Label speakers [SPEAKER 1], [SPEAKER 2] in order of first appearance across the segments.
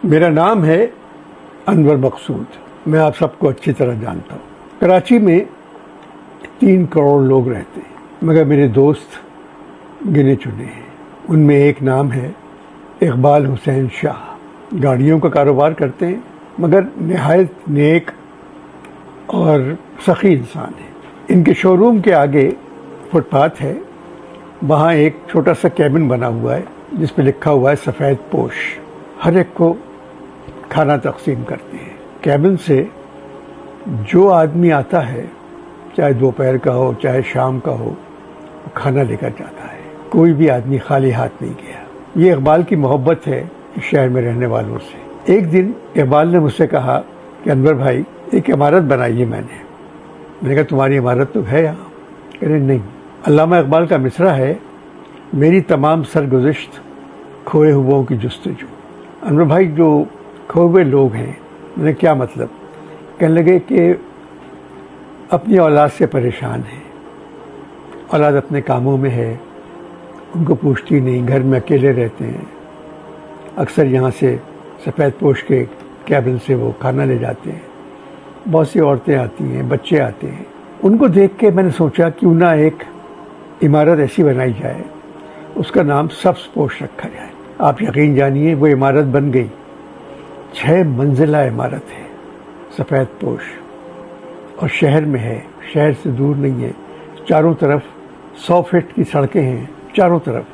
[SPEAKER 1] میرا نام ہے انور مقصود. میں آپ سب کو اچھی طرح جانتا ہوں. کراچی میں 3 کروڑ لوگ رہتے ہیں، مگر میرے دوست گنے چنے ہیں. ان میں ایک نام ہے اقبال حسین شاہ. گاڑیوں کا کاروبار کرتے ہیں، مگر نہایت نیک اور سخی انسان ہے. ان کے شو روم کے آگے فٹ پاتھ ہے. وہاں ایک چھوٹا سا کیبن بنا ہوا ہے جس پہ لکھا ہوا ہے سفید پوش. ہر ایک کو کھانا تقسیم کرتے ہیں. کیبن سے جو آدمی آتا ہے، چاہے دوپہر کا ہو چاہے شام کا ہو، وہ کھانا لے کر جاتا ہے. کوئی بھی آدمی خالی ہاتھ نہیں گیا. یہ اقبال کی محبت ہے اس شہر میں رہنے والوں سے. ایک دن اقبال نے مجھ سے کہا کہ انور بھائی ایک عمارت بنائی ہے میں نے کہا تمہاری عمارت تو ہے یہاں؟ کہہ رہے نہیں. علامہ اقبال کا مصرع ہے، میری تمام سرگزشت کھوئے ہواؤں کی جستجو. انور بھائی جو کھوئے ہوئے لوگ ہیں، میں نے کیا مطلب؟ کہنے لگے کہ اپنی اولاد سے پریشان ہیں، اولاد اپنے کاموں میں ہے، ان کو پوچھتی نہیں، گھر میں اکیلے رہتے ہیں. اکثر یہاں سے سفید پوش کے کیبن سے وہ کھانا لے جاتے ہیں. بہت سی عورتیں آتی ہیں، بچے آتے ہیں. ان کو دیکھ کے میں نے سوچا کیوں نہ ایک عمارت ایسی بنائی جائے، اس کا نام سبز پوش رکھا جائے. آپ یقین جانیے وہ عمارت بن گئی. 6 منزلہ عمارت ہے، سفید پوش، اور شہر میں ہے، شہر سے دور نہیں ہے. چاروں طرف 100 فٹ کی سڑکیں ہیں چاروں طرف.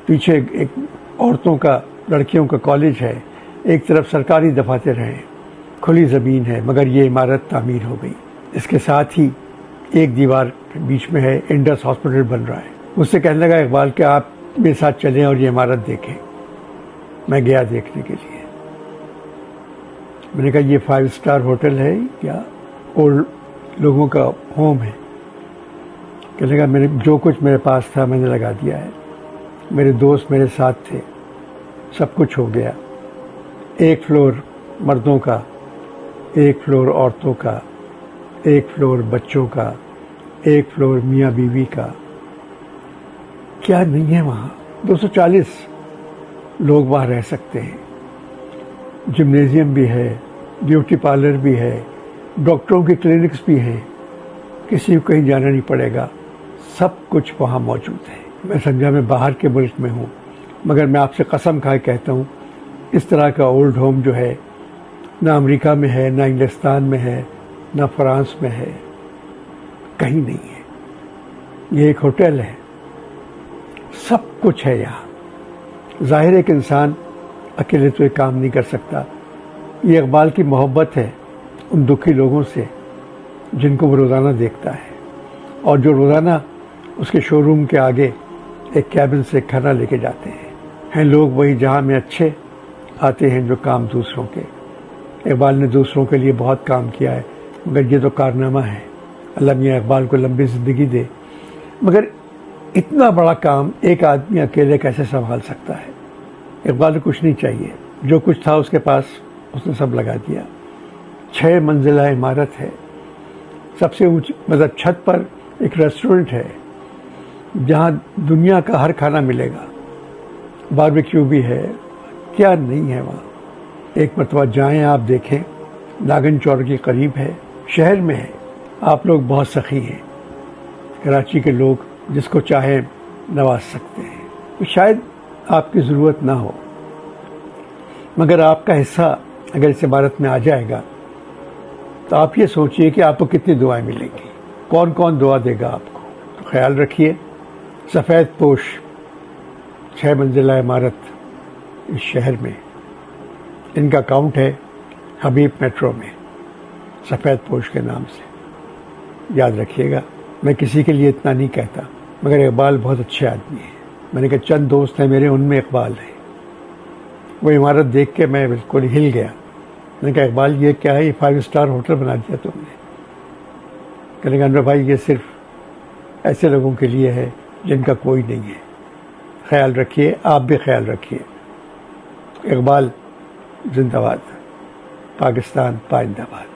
[SPEAKER 1] پیچھے ایک عورتوں کا، لڑکیوں کا کالج ہے، ایک طرف سرکاری دفاتر ہیں. کھلی زمین ہے، مگر یہ عمارت تعمیر ہو گئی. اس کے ساتھ ہی ایک دیوار بیچ میں ہے، انڈس ہاسپٹل بن رہا ہے. مجھ سے کہنے لگا اقبال کہ آپ میرے ساتھ چلیں اور یہ عمارت دیکھیں. میں گیا دیکھنے کے لیے. میں نے کہا یہ 5 اسٹار ہوٹل ہے یا اولڈ لوگوں کا ہوم ہے؟ کہنے لگا میں نے جو کچھ میرے پاس تھا میں نے لگا دیا ہے. میرے دوست میرے ساتھ تھے، سب کچھ ہو گیا. 1 فلور مردوں کا، 1 فلور عورتوں کا، 1 فلور بچوں کا، 1 فلور میاں بیوی کا. کیا نہیں ہے وہاں؟ 240 لوگ وہاں رہ سکتے ہیں. جمنیزیم بھی ہے، بیوٹی پارلر بھی ہے، ڈاکٹروں کی کلینکس بھی ہیں. کسی کو کہیں جانا نہیں پڑے گا، سب کچھ وہاں موجود ہے. میں سمجھا میں باہر کے ملک میں ہوں، مگر میں آپ سے قسم کھا کے کہتا ہوں اس طرح کا اولڈ ہوم جو ہے نہ امریکہ میں ہے، نہ انگلستان میں ہے، نہ فرانس میں ہے، کہیں نہیں ہے. یہ ایک ہوٹل ہے، سب کچھ ہے یہاں. ظاہر ہے کہ انسان اکیلے تو یہ کام نہیں کر سکتا. یہ اقبال کی محبت ہے ان دکھی لوگوں سے جن کو وہ روزانہ دیکھتا ہے، اور جو روزانہ اس کے شو روم کے آگے ایک کیبن سے کھانا لے کے جاتے ہیں. لوگ وہی جہاں میں اچھے آتے ہیں جو کام دوسروں کے. اقبال نے دوسروں کے لیے بہت کام کیا ہے، مگر یہ تو کارنامہ ہے. اللہ میاں اقبال کو لمبی زندگی دے. مگر اتنا بڑا کام ایک آدمی اکیلے کیسے سنبھال سکتا ہے؟ اقبال کو کچھ نہیں چاہیے، جو کچھ تھا اس کے پاس اس نے سب لگا دیا. 6 منزلہ عمارت ہے. سب سے اونچی مطلب چھت پر ایک ریسٹورنٹ ہے جہاں دنیا کا ہر کھانا ملے گا. باربیکیو بھی ہے، کیا نہیں ہے وہاں. ایک مرتبہ جائیں آپ دیکھیں. ناگن چور کے قریب ہے، شہر میں ہے. آپ لوگ بہت سخی ہیں. کراچی کے لوگ جس کو چاہے نواز سکتے ہیں. تو شاید آپ کی ضرورت نہ ہو، مگر آپ کا حصہ اگر اس عمارت میں آ جائے گا تو آپ یہ سوچئے کہ آپ کو کتنی دعائیں ملیں گی، کون کون دعا دے گا آپ کو. تو خیال رکھیے. سفید پوش 6 منزلہ عمارت اس شہر میں، ان کا اکاؤنٹ ہے حبیب میٹرو میں سفید پوش کے نام سے. یاد رکھیے گا. میں کسی کے لیے اتنا نہیں کہتا، مگر اقبال بہت اچھے آدمی ہیں. میں نے کہا چند دوست ہیں میرے، ان میں اقبال ہے. وہ عمارت دیکھ کے میں بالکل ہل گیا. میں نے کہا اقبال یہ کیا ہے؟ یہ 5 اسٹار ہوٹل بنا دیا تم نے. کہنے لگا انور بھائی یہ صرف ایسے لوگوں کے لیے ہے جن کا کوئی نہیں ہے. خیال رکھیے، آپ بھی خیال رکھیے. اقبال زندہ باد. پاکستان پائندہ باد.